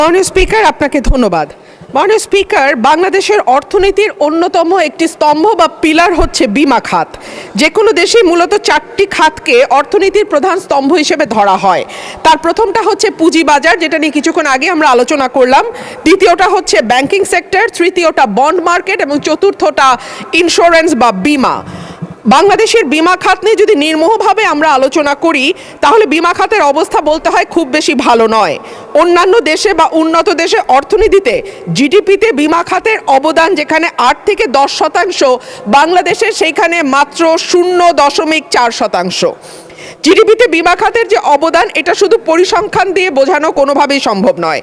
মাননীয় স্পিকার, আপনাকে ধন্যবাদ। মাননীয় স্পিকার, বাংলাদেশের অর্থনীতির অন্যতম একটি স্তম্ভ বা পিলার হচ্ছে বিমা খাত। যে কোনো দেশে মূলত চারটি খাতকে অর্থনীতির প্রধান স্তম্ভ হিসেবে ধরা হয়। তার প্রথমটা হচ্ছে পুঁজিবাজার, যেটা নিয়ে কিছুক্ষণ আগে আমরা আলোচনা করলাম। দ্বিতীয়টা হচ্ছে ব্যাংকিং সেক্টর, তৃতীয়টা বন্ড মার্কেট এবং চতুর্থটা ইন্স্যুরেন্স বা বিমা। বাংলাদেশের বিমা খাত নিয়ে যদি নির্মোহভাবে আমরা আলোচনা করি, তাহলে বিমা খাতের অবস্থা বলতে হয় খুব বেশি ভালো নয়। অন্যান্য দেশে বা উন্নত দেশে অর্থনীতিতে জিডিপিতে বিমা খাতের অবদান যেখানে 8 থেকে 10%, বাংলাদেশে সেইখানে মাত্র 0.4%। জিডিপিতে বিমা খাতের যে অবদান, এটা শুধু পরিসংখ্যান দিয়ে বোঝানো কোনোভাবেই সম্ভব নয়,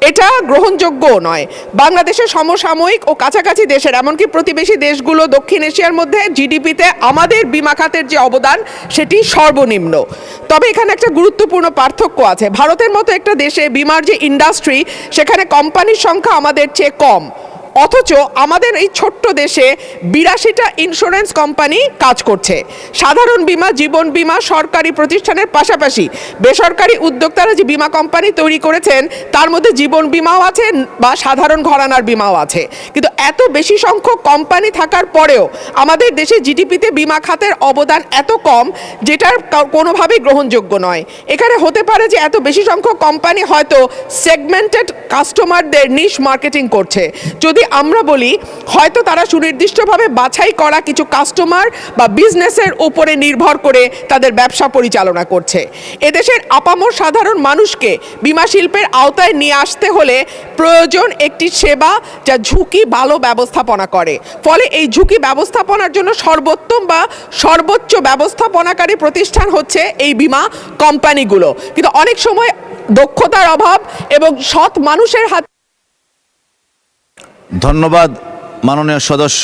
এটা গ্রহণযোগ্যও নয়। বাংলাদেশের সমসাময়িক ও কাছাকাছি দেশের, এমনকি প্রতিবেশী দেশগুলো দক্ষিণ এশিয়ার মধ্যে জিডিপিতে আমাদের বিমা খাতের যে অবদান সেটি সর্বনিম্ন। তবে এখানে একটা গুরুত্বপূর্ণ পার্থক্য আছে। ভারতের মতো একটা দেশে বিমার যে ইন্ডাস্ট্রি, সেখানে কোম্পানির সংখ্যা আমাদের চেয়ে কম, অথচ আমাদের এই ছোট্ট দেশে 82টা ইন্স্যুরেন্স কোম্পানি কাজ করছে। সাধারণ বিমা, জীবন বিমা সরকারি প্রতিষ্ঠানের পাশাপাশি বেসরকারি উদ্যোক্তারা যে বিমা কোম্পানি তৈরি করেছেন, তার মধ্যে জীবন বিমাও আছে বা সাধারণ ঘরানার বিমাও আছে। কিন্তু এত বেশি সংখ্যক কোম্পানি থাকার পরেও আমাদের দেশে জিডিপিতে বিমা খাতের অবদান এত কম, যেটার কোনোভাবেই গ্রহণযোগ্য নয়। এখানে হতে পারে যে এত বেশি সংখ্যক কোম্পানি হয়তো সেগমেন্টেড কাস্টমারদের নিশ মার্কেটিং করছে। যদি আমরা বলি, হয়তো তারা সুনির্দিষ্টভাবে বাছাই করা কিছু কাস্টমার বা বিজনেসের উপরে নির্ভর করে তাদের ব্যবসা পরিচালনা করছে। এদেশের আপামর সাধারণ মানুষকে বিমা শিল্পের আওতায় নিয়ে আসতে হলে প্রয়োজন একটি সেবা যা ঝুঁকি ভালো ব্যবস্থাপনা করে। ফলে এই ঝুঁকি ব্যবস্থাপনার জন্য সর্বোত্তম বা সর্বোচ্চ ব্যবস্থাপনাকারী প্রতিষ্ঠান হচ্ছে এই বিমা কোম্পানিগুলো। কিন্তু অনেক সময় দক্ষতার অভাব এবং সৎ মানুষের হাতে। ধন্যবাদ মাননীয় সদস্য।